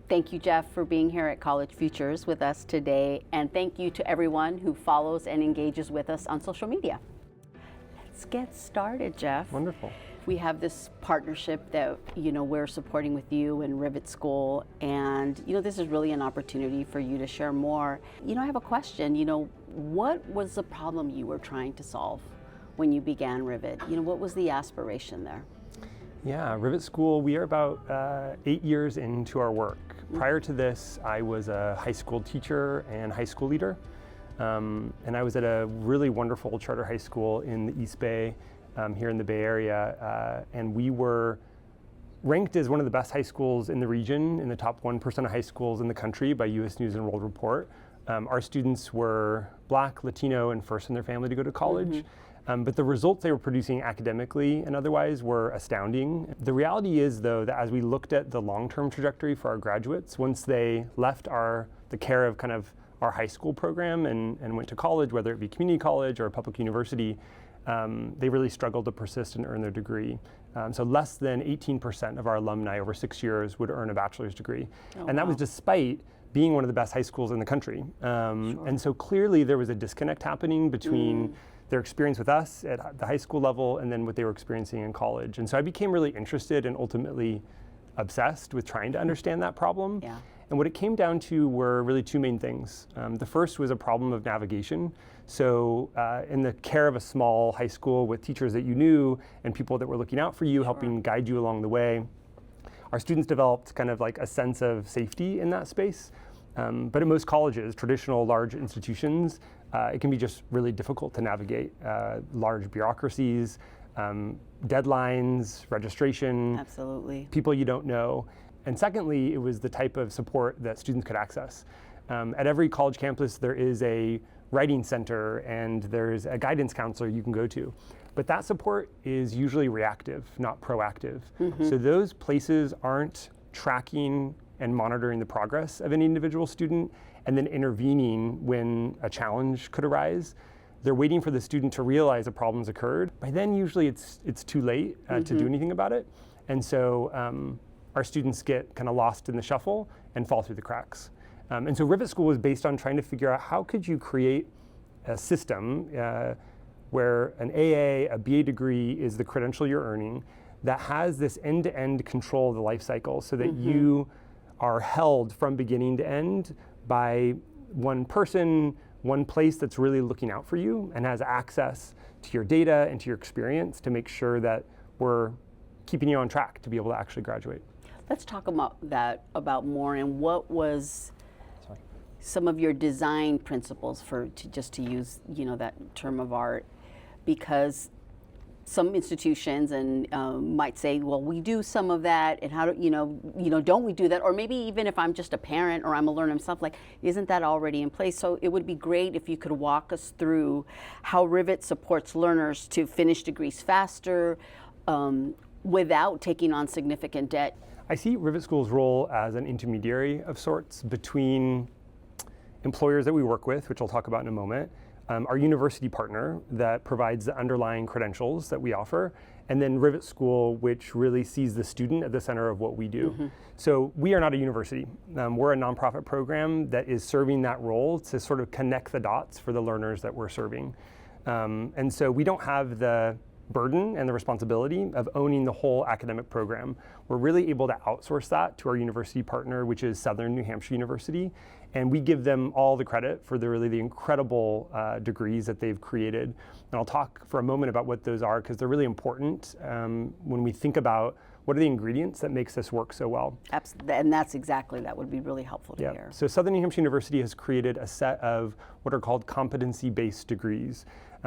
Thank you, Jeff, for being here at College Futures with us today. And thank you to everyone who follows and engages with us on social media. Let's get started, Jeff. Wonderful. We have this partnership that, we're supporting with you and Rivet School. And, this is really an opportunity for you to share more. I have a question. What was the problem you were trying to solve when you began Rivet? What was the aspiration there? Yeah, Rivet School, we are about 8 years into our work. Prior to this, I was a high school teacher and high school leader. And I was at a really wonderful charter high school in the East Bay, here in the Bay Area. And we were ranked as one of the best high schools in the region, in the top 1% of high schools in the country by U.S. News and World Report. Our students were Black, Latino, and first in their family to go to college. But the results they were producing academically and otherwise were astounding. The reality is, though, that as we looked at the long-term trajectory for our graduates, once they left the care of kind of our high school program and went to college, whether it be community college or a public university, they really struggled to persist and earn their degree. So less than 18% of our alumni over 6 years would earn a bachelor's degree. And that was despite being one of the best high schools in the country. And so clearly there was a disconnect happening between their experience with us at the high school level and then what they were experiencing in college. And so I became really interested and ultimately obsessed with trying to understand that problem. Yeah. And what it came down to were really two main things. The first was a problem of navigation. So in the care of a small high school with teachers that you knew and people that were looking out for you, helping guide you along the way, our students developed kind of like a sense of safety in that space. But at most colleges, traditional large institutions, it can be just really difficult to navigate large bureaucracies, deadlines, registration, Absolutely. people you don't know. And secondly, it was the type of support that students could access. At every college campus, there is a writing center and there's a guidance counselor you can go to. But that support is usually reactive, not proactive. So those places aren't tracking and monitoring the progress of any individual student and then intervening when a challenge could arise. They're waiting for the student to realize a problem's occurred. By then, usually it's too late to do anything about it. And so our students get kind of lost in the shuffle and fall through the cracks. And so Rivet School was based on trying to figure out how could you create a system where an AA, a BA degree is the credential you're earning that has this end-to-end control of the life cycle so that you are held from beginning to end by one person, one place that's really looking out for you and has access to your data and to your experience to make sure that we're keeping you on track to be able to actually graduate. Let's talk about that more, and what was some of your design principles to use that term of art, because some institutions might say, well, we do some of that, and how do don't we do that? Or maybe even if I'm just a parent or I'm a learner myself, like, isn't that already in place? So it would be great if you could walk us through how Rivet supports learners to finish degrees faster without taking on significant debt. I see Rivet School's role as an intermediary of sorts between employers that we work with, which I'll talk about in a moment, our university partner that provides the underlying credentials that we offer, and then Rivet School, which really sees the student at the center of what we do. So we are not a university. We're a nonprofit program that is serving that role to sort of connect the dots for the learners that we're serving. And so we don't have the burden and the responsibility of owning the whole academic program. We're really able to outsource that to our university partner, which is Southern New Hampshire University, and we give them all the credit for the incredible degrees that they've created. And I'll talk for a moment about what those are, because they're really important when we think about what are the ingredients that makes this work so well. Absolutely, and that would be really helpful to hear. So Southern New Hampshire University has created a set of what are called competency-based degrees.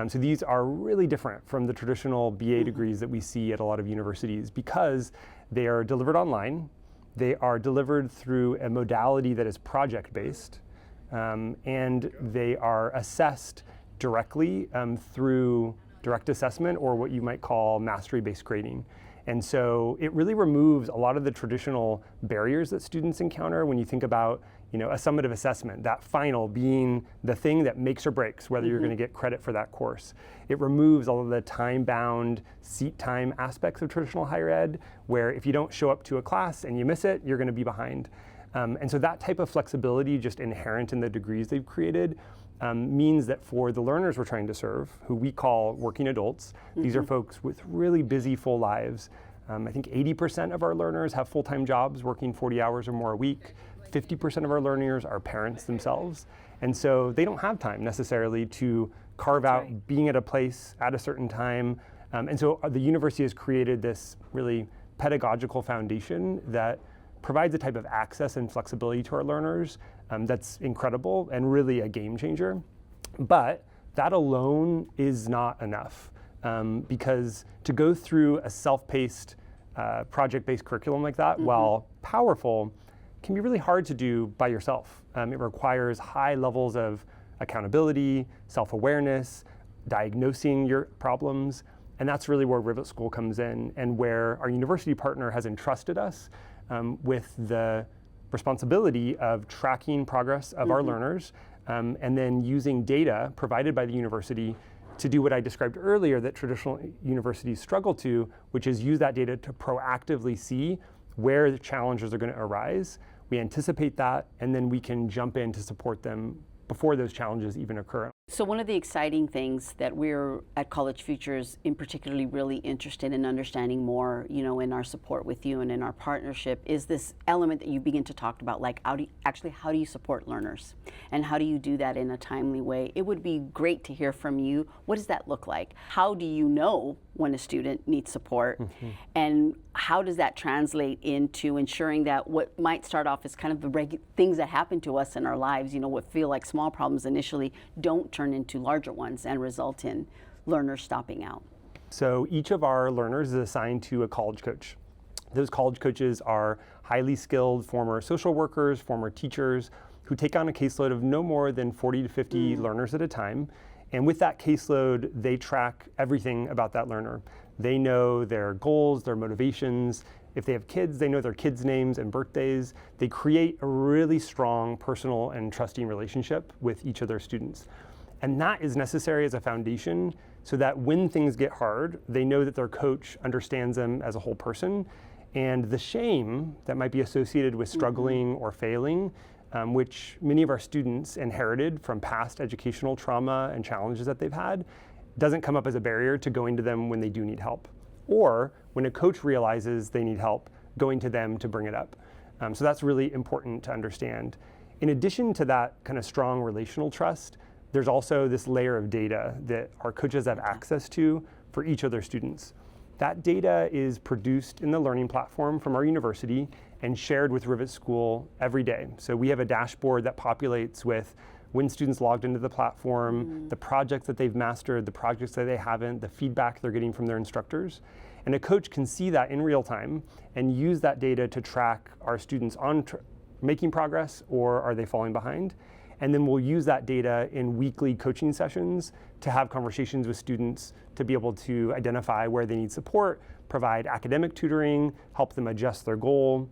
So these are really different from the traditional BA degrees that we see at a lot of universities because they are delivered online, they are delivered through a modality that is project-based, and they are assessed directly through direct assessment or what you might call mastery-based grading. And so it really removes a lot of the traditional barriers that students encounter when you think about a summative assessment, that final being the thing that makes or breaks whether you're going to get credit for that course. It removes all of the time-bound, seat time aspects of traditional higher ed, where if you don't show up to a class and you miss it, you're going to be behind. And so that type of flexibility, just inherent in the degrees they've created, means that for the learners we're trying to serve, who we call working adults, these are folks with really busy, full lives. I think 80% of our learners have full-time jobs working 40 hours or more a week. 50% of our learners are parents themselves. And so they don't have time necessarily to carve out being at a place at a certain time. And so the university has created this really pedagogical foundation that provides a type of access and flexibility to our learners that's incredible and really a game changer. But that alone is not enough, because to go through a self-paced, project-based curriculum like that, while powerful, can be really hard to do by yourself. It requires high levels of accountability, self-awareness, diagnosing your problems, and that's really where Rivet School comes in, and where our university partner has entrusted us with the responsibility of tracking progress of our learners, and then using data provided by the university to do what I described earlier that traditional universities struggle to, which is use that data to proactively see where the challenges are going to arise. We anticipate that, and then we can jump in to support them before those challenges even occur. So one of the exciting things that we're at College Futures in particularly really interested in understanding more, you know, in our support with you and in our partnership is this element that you begin to talk about, like how do you support learners? And how do you do that in a timely way? It would be great to hear from you. What does that look like? How do you know when a student needs support? And how does that translate into ensuring that what might start off as kind of the things that happen to us in our lives, you know, what feel like small problems initially, don't turn into larger ones and result in learners stopping out? So each of our learners is assigned to a college coach. Those college coaches are highly skilled former social workers, former teachers, who take on a caseload of no more than 40 to 50 learners at a time. And with that caseload, they track everything about that learner. They know their goals, their motivations. If they have kids, they know their kids' names and birthdays. They create a really strong personal and trusting relationship with each of their students. And that is necessary as a foundation so that when things get hard, they know that their coach understands them as a whole person. And the shame that might be associated with struggling or failing, which many of our students inherited from past educational trauma and challenges that they've had, doesn't come up as a barrier to going to them when they do need help. Or when a coach realizes they need help, going to them to bring it up. So that's really important to understand. In addition to that kind of strong relational trust, there's also this layer of data that our coaches have access to for each of their students. That data is produced in the learning platform from our university and shared with Rivet School every day. So we have a dashboard that populates with when students logged into the platform, the projects that they've mastered, the projects that they haven't, the feedback they're getting from their instructors. And a coach can see that in real time and use that data to track our students on making progress or are they falling behind. And then we'll use that data in weekly coaching sessions to have conversations with students to be able to identify where they need support, provide academic tutoring, help them adjust their goal.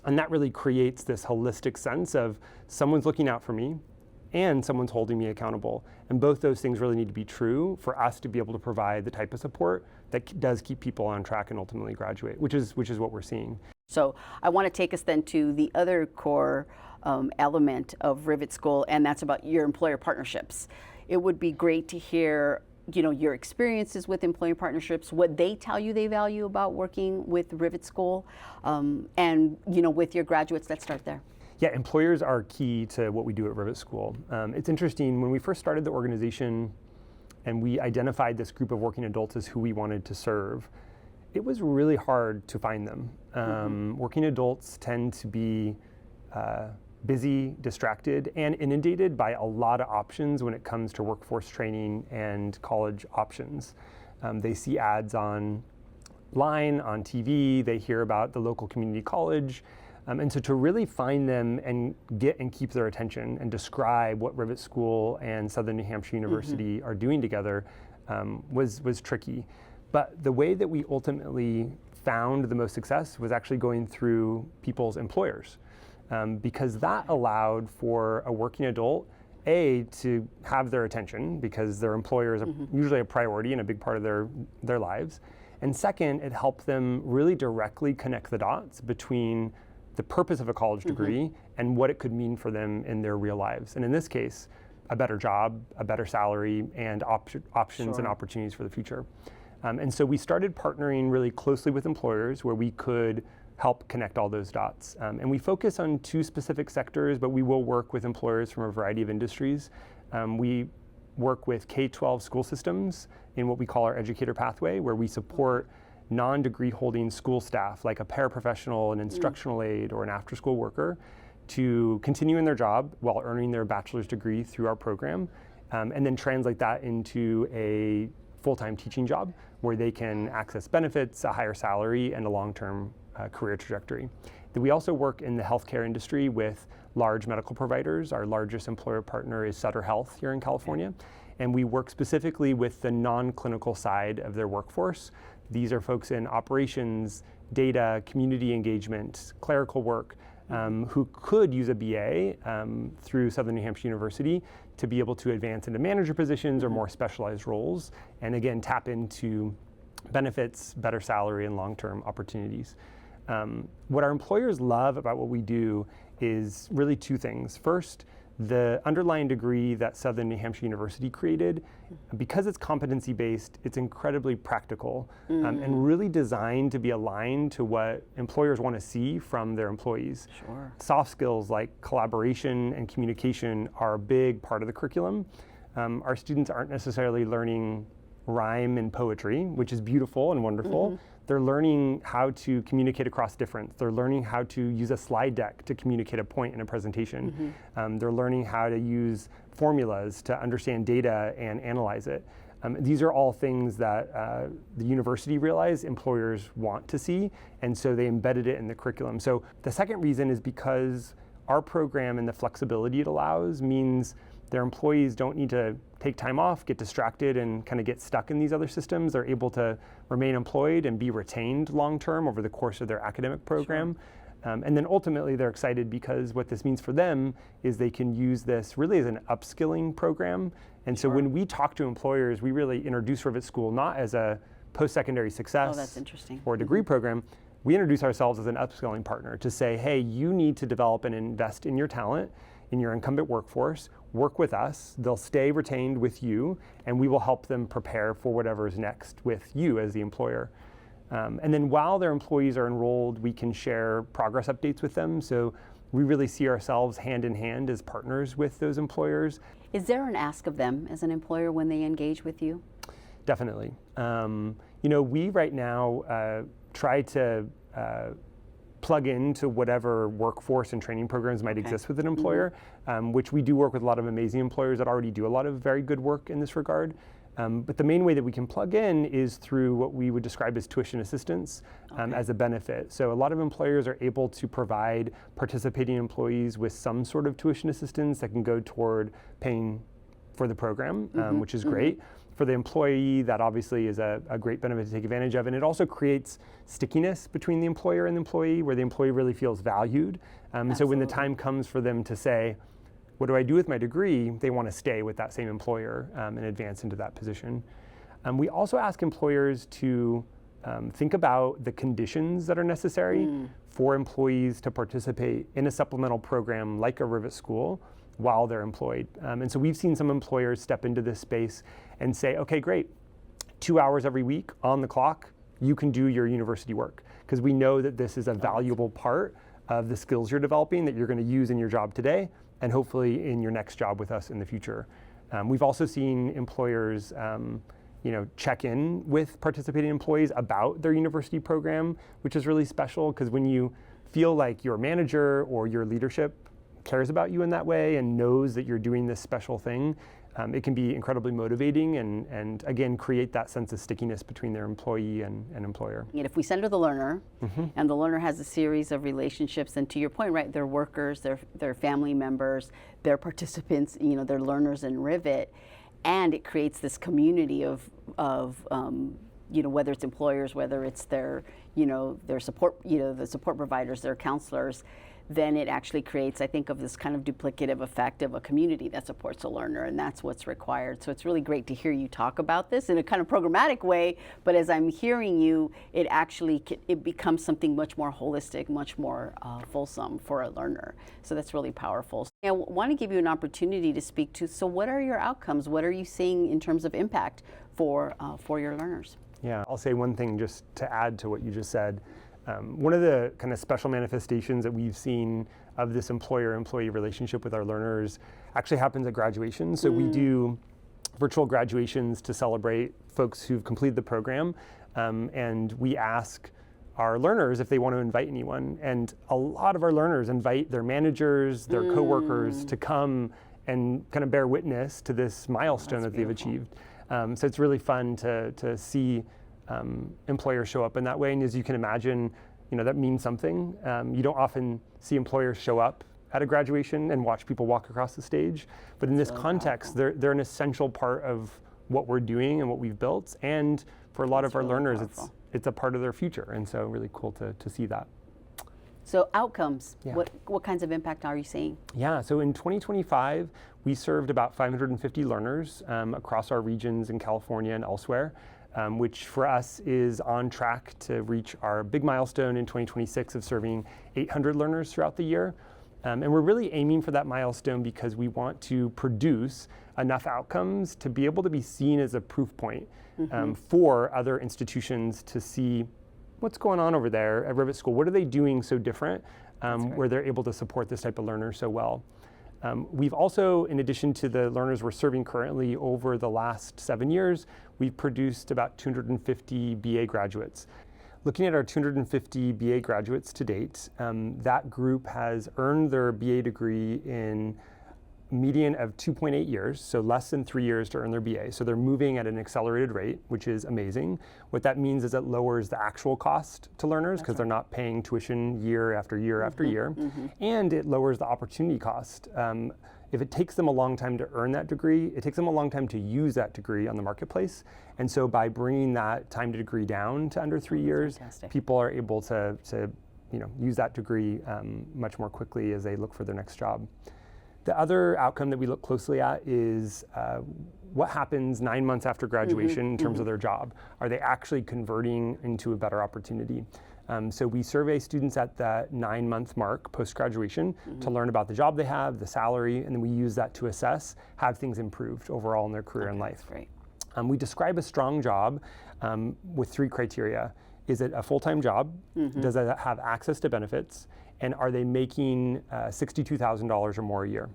And that really creates this holistic sense of someone's looking out for me and someone's holding me accountable. And both those things really need to be true for us to be able to provide the type of support that does keep people on track and ultimately graduate, which is what we're seeing. So I want to take us then to the other core element of Rivet School, and that's about your employer partnerships. It would be great to hear, you know, your experiences with employer partnerships, what they tell you they value about working with Rivet School, and, you know, with your graduates. Let's start there. Yeah, employers are key to what we do at Rivet School. It's interesting, when we first started the organization and we identified this group of working adults as who we wanted to serve, it was really hard to find them. Working adults tend to be busy, distracted, and inundated by a lot of options when it comes to workforce training and college options. They see ads online, on TV, they hear about the local community college, and so to really find them and get and keep their attention and describe what Rivet School and Southern New Hampshire University are doing together was tricky. But the way that we ultimately found the most success was actually going through people's employers, because that allowed for a working adult, to have their attention because their employer is usually a priority and a big part of their lives. And second, it helped them really directly connect the dots between the purpose of a college degree and what it could mean for them in their real lives. And in this case, a better job, a better salary, and options and opportunities for the future. And so we started partnering really closely with employers where we could help connect all those dots. And we focus on 2 specific sectors, but we will work with employers from a variety of industries. We work with K-12 school systems in what we call our educator pathway, where we support non-degree holding school staff, like a paraprofessional, an instructional aide, or an after-school worker, to continue in their job while earning their bachelor's degree through our program, and then translate that into a full-time teaching job where they can access benefits, a higher salary, and a long-term career trajectory. Then we also work in the healthcare industry with large medical providers. Our largest employer partner is Sutter Health here in California, and we work specifically with the non-clinical side of their workforce. These are folks in operations, data, community engagement, clerical work, who could use a BA through Southern New Hampshire University to be able to advance into manager positions or more specialized roles, and again, tap into benefits, better salary, and long-term opportunities. What our employers love about what we do is really 2 things. First, the underlying degree that Southern New Hampshire University created, because it's competency-based, it's incredibly practical and really designed to be aligned to what employers want to see from their employees. Sure. Soft skills like collaboration and communication are a big part of the curriculum. Our students aren't necessarily learning rhyme and poetry, which is beautiful and wonderful. They're learning how to communicate across difference. They're learning how to use a slide deck to communicate a point in a presentation. They're learning how to use formulas to understand data and analyze it. These are all things that the university realized employers want to see, and so they embedded it in the curriculum. So the second reason is because our program and the flexibility it allows means their employees don't need to take time off, get distracted, and kind of get stuck in these other systems. They're able to remain employed and be retained long-term over the course of their academic program. And then ultimately they're excited because what this means for them is they can use this really as an upskilling program. And so when we talk to employers, we really introduce Rivet School not as a post-secondary success or a degree program. We introduce ourselves as an upskilling partner to say, hey, you need to develop and invest in your talent, in your incumbent workforce, work with us, they'll stay retained with you, and we will help them prepare for whatever is next with you as the employer. And then while their employees are enrolled, we can share progress updates with them. So we really see ourselves hand in hand as partners with those employers. Is there an ask of them as an employer when they engage with you? Definitely. We right now try to plug into whatever workforce and training programs might exist with an employer, which we do work with a lot of amazing employers that already do a lot of very good work in this regard. But the main way that we can plug in is through what we would describe as tuition assistance as a benefit. So a lot of employers are able to provide participating employees with some sort of tuition assistance that can go toward paying for the program, which is great. For the employee, that obviously is a great benefit to take advantage of. And it also creates stickiness between the employer and the employee, where the employee really feels valued. So when the time comes for them to say, what do I do with my degree? They want to stay with that same employer and advance into that position. We also ask employers to think about the conditions that are necessary for employees to participate in a supplemental program like a Rivet School while they're employed. And so we've seen some employers step into this space and say, okay, great, 2 hours every week on the clock, you can do your university work. Because we know that this is a valuable part of the skills you're developing that you're going to use in your job today and hopefully in your next job with us in the future. We've also seen employers check in with participating employees about their university program, which is really special because when you feel like your manager or your leadership cares about you in that way and knows that you're doing this special thing, it can be incredibly motivating and again, create that sense of stickiness between their employee and employer. And if we center the learner, and the learner has a series of relationships, and to your point, right, they're workers, they're family members, they're participants, they're learners in Rivet, and it creates this community of whether it's employers, whether it's their support, the support providers, their counselors, then it actually creates, I think, of this kind of duplicative effect of a community that supports a learner, and that's what's required. So it's really great to hear you talk about this in a kind of programmatic way, but as I'm hearing you, it actually it becomes something much more holistic, much more fulsome for a learner. So that's really powerful. I want to give you an opportunity to speak to, so what are your outcomes? What are you seeing in terms of impact for your learners? Yeah, I'll say one thing just to add to what you just said. One of the kind of special manifestations that we've seen of this employer-employee relationship with our learners actually happens at graduation. So we do virtual graduations to celebrate folks who've completed the program, and we ask our learners if they want to invite anyone. And a lot of our learners invite their managers, their coworkers to come and kind of bear witness to this milestone that they've achieved. So it's really fun to see employers show up in that way, and as you can imagine, that means something. You don't often see employers show up at a graduation and watch people walk across the stage, but in this context, they're an essential part of what we're doing and what we've built, and for a lot of our learners, it's a part of their future, and so really cool to see that. So outcomes, Yeah. what kinds of impact are you seeing? Yeah, so in 2025, we served about 550 learners across our regions in California and elsewhere, which for us is on track to reach our big milestone in 2026 of serving 800 learners throughout the year. And we're really aiming for that milestone because we want to produce enough outcomes to be able to be seen as a proof point for other institutions to see what's going on over there at Rivet School. What are they doing so different where they're able to support this type of learner so well? We've also, in addition to the learners we're serving currently over the last 7 years, we've produced about 250 BA graduates. Looking at our 250 BA graduates to date, that group has earned their BA degree in median of 2.8 years, so less than 3 years to earn their BA. So they're moving at an accelerated rate, which is amazing. What that means is it lowers the actual cost to learners because they're not paying tuition year after year after year, and it lowers the opportunity cost. If it takes them a long time to earn that degree, it takes them a long time to use that degree on the marketplace. And so by bringing that time to degree down to under 3 years, people are able to use that degree much more quickly as they look for their next job. The other outcome that we look closely at is what happens 9 months after graduation in terms of their job. Are they actually converting into a better opportunity? So we survey students at that 9-month mark post-graduation to learn about the job they have, the salary, and then we use that to assess, have things improved overall in their career and life. That's great. We describe a strong job with 3 criteria. Is it a full-time job? Does it have access to benefits? And are they making $62,000 or more a year?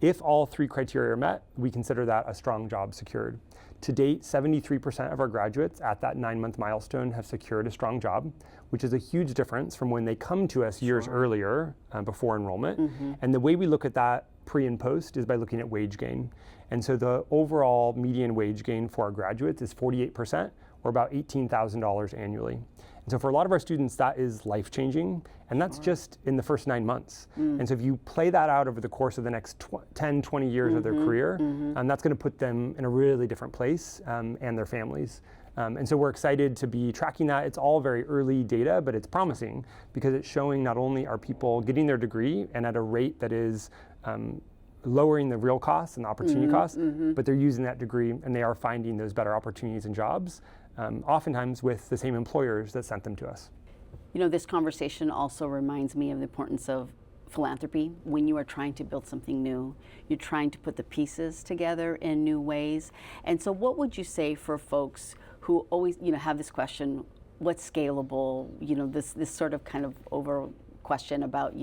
If all 3 criteria are met, we consider that a strong job secured. To date, 73% of our graduates at that 9-month milestone have secured a strong job, which is a huge difference from when they come to us years earlier before enrollment. And the way we look at that pre and post is by looking at wage gain. And so the overall median wage gain for our graduates is 48%, or about $18,000 annually. And so for a lot of our students, that is life-changing, and that's just in the first 9 months. And so if you play that out over the course of the next 10, 20 years of their career, that's going to put them in a really different place and their families. And so we're excited to be tracking that. It's all very early data, but it's promising because it's showing not only are people getting their degree and at a rate that is lowering the real costs and the opportunity costs, but they're using that degree and they are finding those better opportunities and jobs, oftentimes with the same employers that sent them to us. This conversation also reminds me of the importance of philanthropy. When you are trying to build something new, you're trying to put the pieces together in new ways. And so what would you say for folks who always, have this question, what's scalable, this sort of kind of over question about,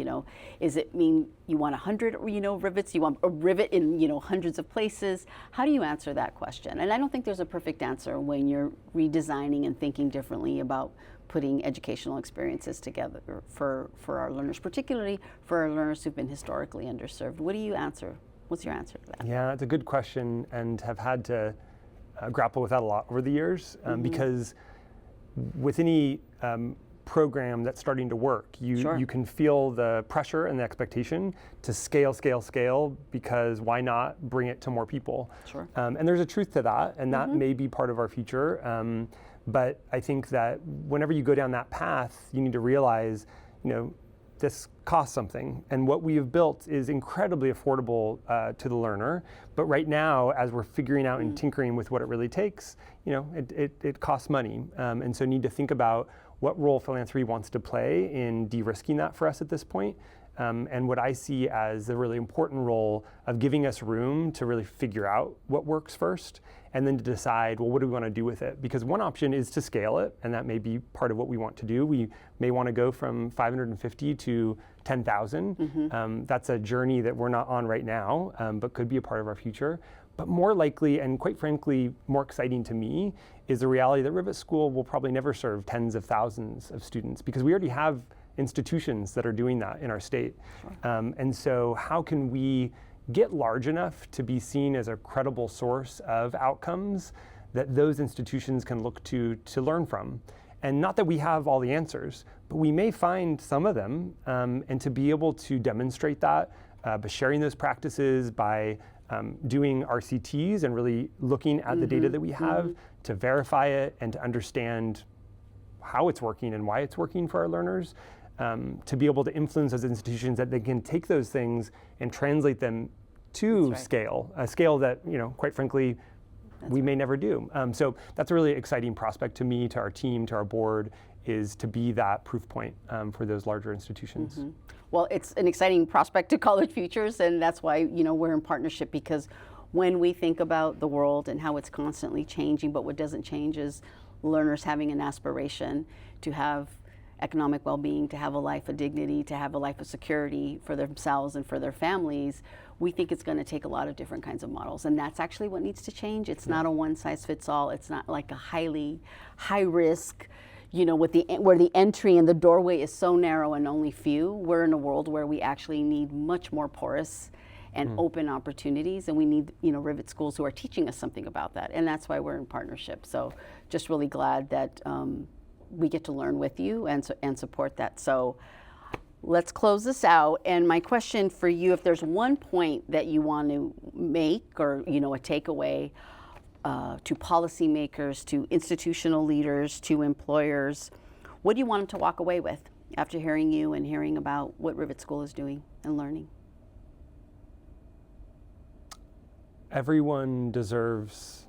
is it mean you want 100, rivets, you want a rivet in, hundreds of places? How do you answer that question? And I don't think there's a perfect answer when you're redesigning and thinking differently about putting educational experiences together for our learners, particularly for our learners who've been historically underserved. What do you answer? What's your answer to that? Yeah, it's a good question and have had to grapple with that a lot over the years because with any program that's starting to work, you can feel the pressure and the expectation to scale because why not bring it to more people? And there's a truth to that, and that may be part of our future. But I think that whenever you go down that path, you need to realize, this costs something, and what we have built is incredibly affordable to the learner. But right now, as we're figuring out and tinkering with what it really takes, it costs money, and so need to think about what role philanthropy wants to play in de-risking that for us at this point. And what I see as a really important role of giving us room to really figure out what works first, and then to decide, well, what do we want to do with it? Because one option is to scale it, and that may be part of what we want to do. We may want to go from 550 to 10,000. That's a journey that we're not on right now, but could be a part of our future. But more likely, and quite frankly, more exciting to me, is the reality that Rivet School will probably never serve tens of thousands of students, because we already have institutions that are doing that in our state. Sure. And so how can we get large enough to be seen as a credible source of outcomes that those institutions can look to learn from? And not that we have all the answers, but we may find some of them, and to be able to demonstrate that by sharing those practices, by doing RCTs and really looking at the data that we have to verify it and to understand how it's working and why it's working for our learners, to be able to influence those institutions that they can take those things and translate them to scale, a scale that, quite frankly, we may never do. So that's a really exciting prospect to me, to our team, to our board, is to be that proof point for those larger institutions. Well, it's an exciting prospect to College Futures, and that's why we're in partnership, because when we think about the world and how it's constantly changing, but what doesn't change is learners having an aspiration to have economic well-being, to have a life of dignity, to have a life of security for themselves and for their families. We think it's going to take a lot of different kinds of models, and that's actually what needs to change. It's not a one-size-fits-all. It's not like a high risk, where the entry and the doorway is so narrow and only few. We're in a world where we actually need much more porous and open opportunities, and we need Rivet schools who are teaching us something about that, and that's why we're in partnership. So just really glad that we get to learn with you and support that. So let's close this out. And my question for you, if there's one point that you want to make, or a takeaway to policymakers, to institutional leaders, to employers, what do you want them to walk away with after hearing you and hearing about what Rivet School is doing and learning? Everyone deserves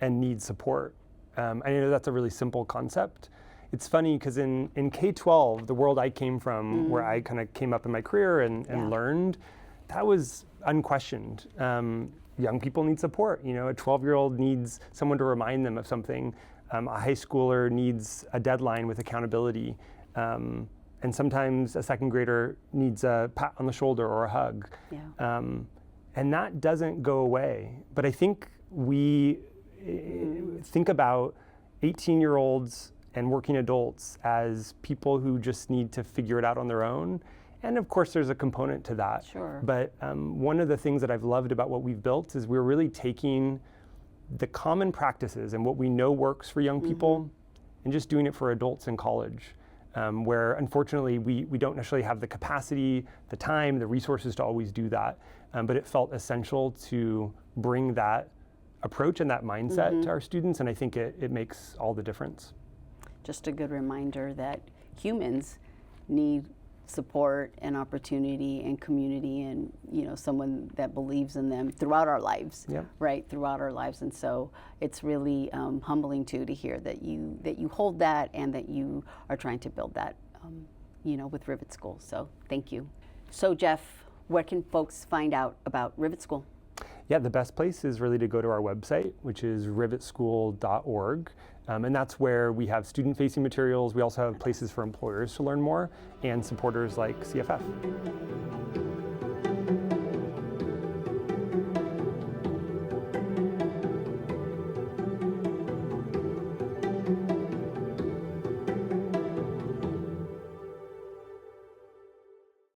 and needs support. I know that's a really simple concept. It's funny because in K-12, the world I came from, where I kind of came up in my career and learned, that was unquestioned. Young people need support. A 12-year-old needs someone to remind them of something. A high schooler needs a deadline with accountability. And sometimes a second grader needs a pat on the shoulder or a hug. Yeah. And that doesn't go away. But I think we think about 18-year-olds and working adults as people who just need to figure it out on their own. And of course, there's a component to that. Sure. But one of the things that I've loved about what we've built is we're really taking the common practices and what we know works for young people and just doing it for adults in college, where unfortunately we don't necessarily have the capacity, the time, the resources to always do that. But it felt essential to bring that approach and that mindset to our students, and I think it makes all the difference. Just a good reminder that humans need support and opportunity and community, and someone that believes in them throughout our lives, right? Throughout our lives, and so it's really humbling too to hear that you hold that and that you are trying to build that, with Rivet School. So thank you. So Jeff, where can folks find out about Rivet School? Yeah, the best place is really to go to our website, which is rivetschool.org. And that's where we have student-facing materials. We also have places for employers to learn more and supporters like CFF.